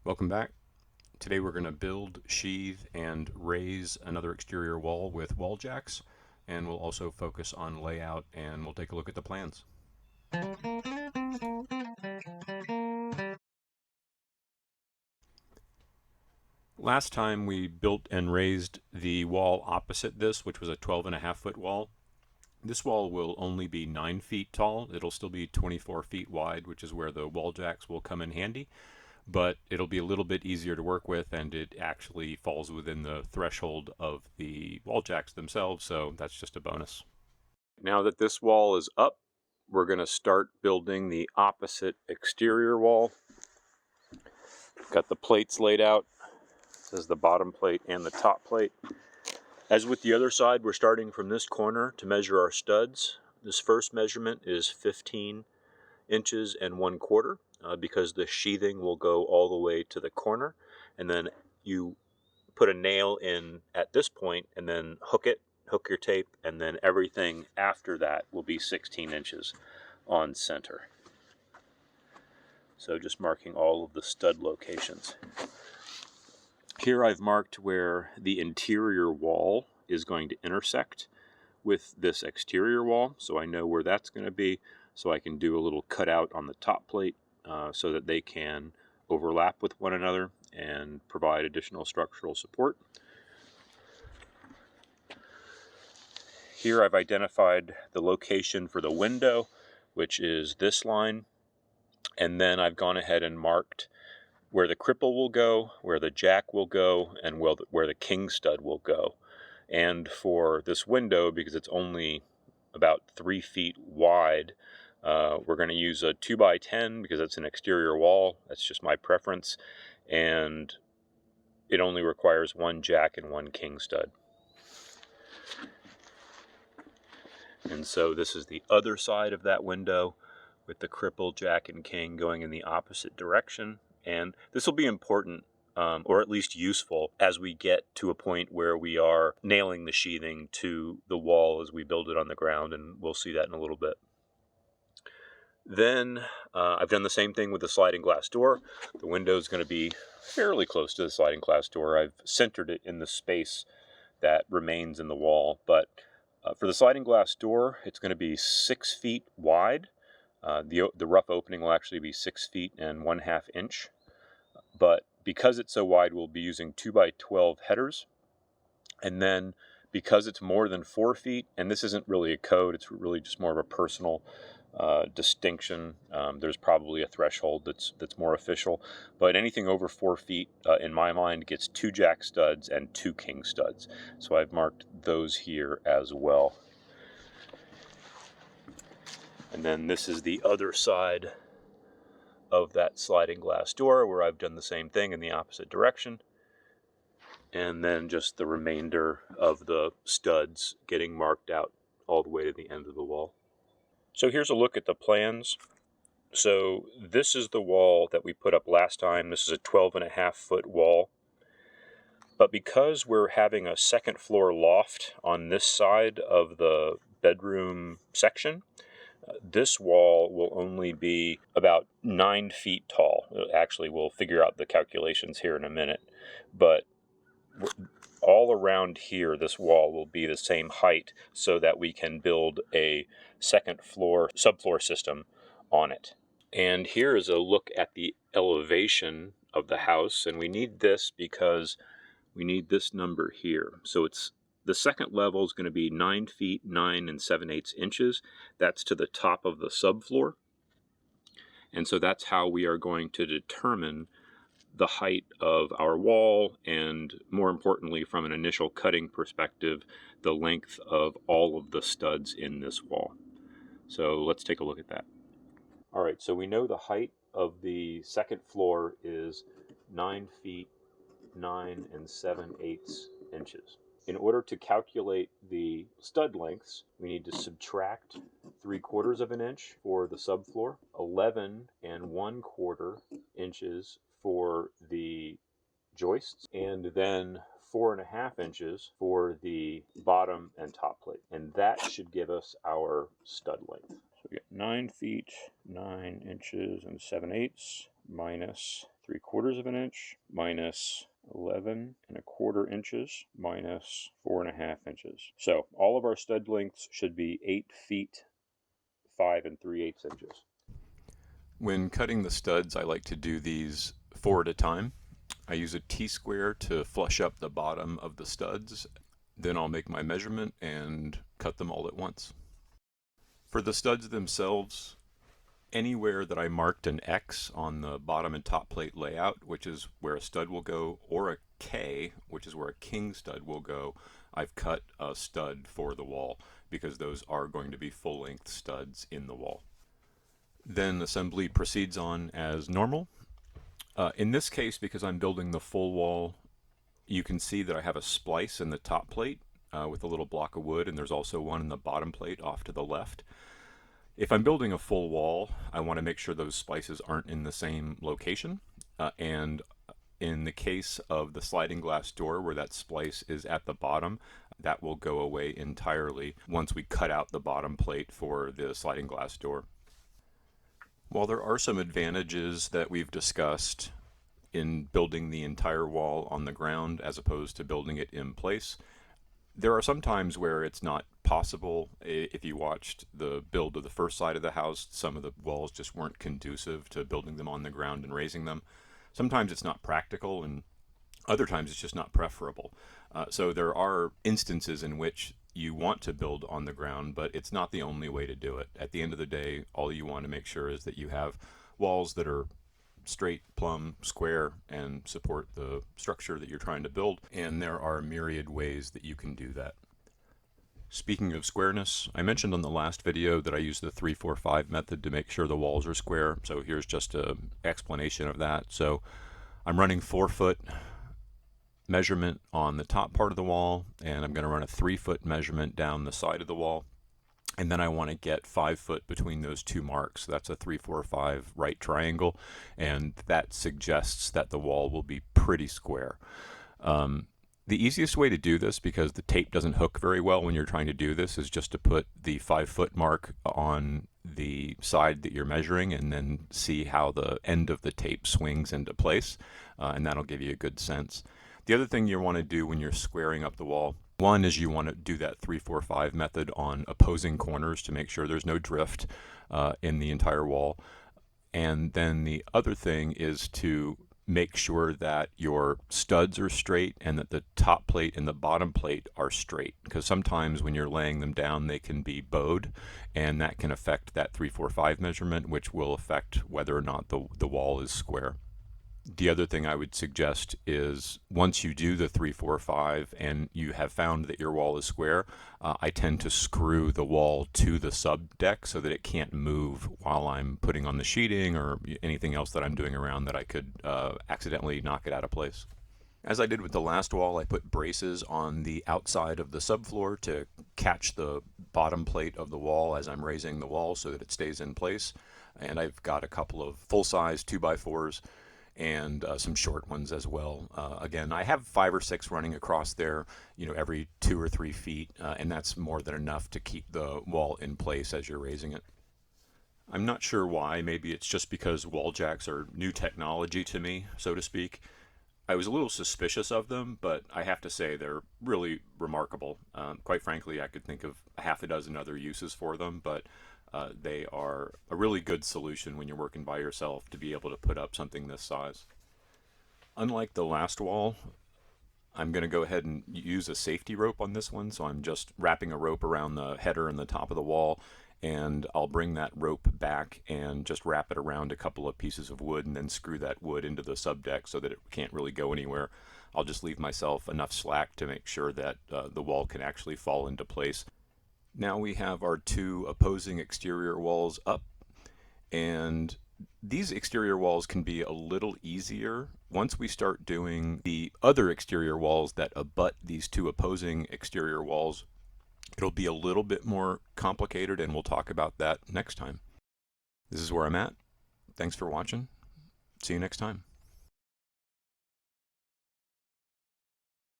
Welcome back. Today we're going to build, sheathe, and raise another exterior wall with wall jacks, and we'll also focus on layout and we'll take a look at the plans. Last time we built and raised the wall opposite this, which was a 12.5-foot wall. This wall will only be 9 feet tall. It'll still be 24 feet wide, which is where the wall jacks will come in handy. But it'll be a little bit easier to work with, and it actually falls within the threshold of the wall jacks themselves, so that's just a bonus. Now that this wall is up, we're going to start building the opposite exterior wall. Got the plates laid out. This is the bottom plate and the top plate. As with the other side, we're starting from this corner to measure our studs. This first measurement is 15 inches and 1/4. Because the sheathing will go all the way to the corner, and then you put a nail in at this point and then hook your tape, and then everything after that will be 16 inches on center. So just marking all of the stud locations. Here I've marked where the interior wall is going to intersect with this exterior wall, so I know where that's going to be, so I can do a little cutout on the top plate so that they can overlap with one another and provide additional structural support. Here I've identified the location for the window, which is this line, and then I've gone ahead and marked where the cripple will go, where the jack will go, and where the king stud will go. And for this window, because it's only about 3 feet wide, we're going to use a 2x10 because it's an exterior wall. That's just my preference. And it only requires 1 jack and 1 king stud. And so this is the other side of that window with the cripple, jack, and king going in the opposite direction. And this will be important, or at least useful, as we get to a point where we are nailing the sheathing to the wall as we build it on the ground, and we'll see that in a little bit. Then I've done the same thing with the sliding glass door. The window is going to be fairly close to the sliding glass door. I've centered it in the space that remains in the wall. But for the sliding glass door, it's going to be 6 feet wide. The rough opening will actually be 6 feet and 1/2 inch. But because it's so wide, we'll be using 2x12 headers. And then because it's more than 4 feet, and this isn't really a code, it's really just more of a personal distinction. There's probably a threshold that's more official, but anything over 4 feet, in my mind, gets 2 jack studs and 2 king studs. So I've marked those here as well. And then this is the other side of that sliding glass door where I've done the same thing in the opposite direction. And then just the remainder of the studs getting marked out all the way to the end of the wall. So here's a look at the plans. So this is the wall that we put up last time. This is a 12.5-foot wall. But because we're having a second floor loft on this side of the bedroom section, this wall will only be about 9 feet tall. Actually, we'll figure out the calculations here in a minute. But all around here, this wall will be the same height so that we can build a second floor, subfloor system on it. And here is a look at the elevation of the house, and we need this because we need this number here. So it's the second level is going to be 9 feet 9 7/8 inches. That's to the top of the subfloor. And so that's how we are going to determine the height of our wall, and more importantly, from an initial cutting perspective, the length of all of the studs in this wall. So let's take a look at that. All right, so we know the height of the second floor is 9 feet 9 7/8 inches. In order to calculate the stud lengths, we need to subtract 3/4 of an inch for the subfloor, 11 1/4 inches for the joists, and then 4.5 inches for the bottom and top plate. And that should give us our stud length. So we get 9 feet 9 inches and 7/8 minus 3/4 of an inch minus 11 1/4 inches minus 4.5 inches. So all of our stud lengths should be 8 feet 5 3/8 inches. When cutting the studs, I like to do these 4 at a time. I use a T-square to flush up the bottom of the studs. Then I'll make my measurement and cut them all at once. For the studs themselves, anywhere that I marked an X on the bottom and top plate layout, which is where a stud will go, or a K, which is where a king stud will go, I've cut a stud for the wall because those are going to be full-length studs in the wall. Then assembly proceeds on as normal. In this case, because I'm building the full wall, you can see that I have a splice in the top plate with a little block of wood, and there's also one in the bottom plate off to the left. If I'm building a full wall, I want to make sure those splices aren't in the same location. And in the case of the sliding glass door where that splice is at the bottom, that will go away entirely once we cut out the bottom plate for the sliding glass door. While there are some advantages that we've discussed in building the entire wall on the ground as opposed to building it in place, there are some times where it's not possible. If you watched the build of the first side of the house, some of the walls just weren't conducive to building them on the ground and raising them. Sometimes it's not practical, and other times it's just not preferable. So there are instances in which you want to build on the ground, but it's not the only way to do it. At the end of the day, all you want to make sure is that you have walls that are straight, plumb, square, and support the structure that you're trying to build, and there are myriad ways that you can do that. Speaking of squareness, I mentioned on the last video that I use the 3-4-5 method to make sure the walls are square, so here's just an explanation of that. So I'm running 4-foot measurement on the top part of the wall, and I'm going to run a 3-foot measurement down the side of the wall. And then I want to get 5 foot between those two marks. That's a 3-4-5 right triangle, and that suggests that the wall will be pretty square. The easiest way to do this, because the tape doesn't hook very well when you're trying to do this, is just to put the 5-foot mark on the side that you're measuring and then see how the end of the tape swings into place, and that'll give you a good sense. The other thing you want to do when you're squaring up the wall, one is you want to do that 3-4-5 method on opposing corners to make sure there's no drift in the entire wall. And then the other thing is to make sure that your studs are straight and that the top plate and the bottom plate are straight, because sometimes when you're laying them down they can be bowed, and that can affect that 3-4-5 measurement, which will affect whether or not the wall is square. The other thing I would suggest is once you do the 3-4-5 and you have found that your wall is square, I tend to screw the wall to the sub deck so that it can't move while I'm putting on the sheeting or anything else that I'm doing around that I could accidentally knock it out of place. As I did with the last wall, I put braces on the outside of the subfloor to catch the bottom plate of the wall as I'm raising the wall so that it stays in place. And I've got a couple of full-size 2x4s and some short ones as well. Again, I have 5 or 6 running across there, every 2 or 3 feet, and that's more than enough to keep the wall in place as you're raising it. I'm not sure why. Maybe it's just because wall jacks are new technology to me, so to speak. I was a little suspicious of them, but I have to say they're really remarkable. Quite frankly, I could think of a half a dozen other uses for them, but they are a really good solution when you're working by yourself to be able to put up something this size. Unlike the last wall, I'm going to go ahead and use a safety rope on this one, so I'm just wrapping a rope around the header and the top of the wall, and I'll bring that rope back and just wrap it around a couple of pieces of wood and then screw that wood into the subdeck so that it can't really go anywhere. I'll just leave myself enough slack to make sure that the wall can actually fall into place. Now we have our 2 opposing exterior walls up, and these exterior walls can be a little easier once we start doing the other exterior walls that abut these 2 opposing exterior walls. It'll be a little bit more complicated, and we'll talk about that next time. This is where I'm at. Thanks for watching. See you next time.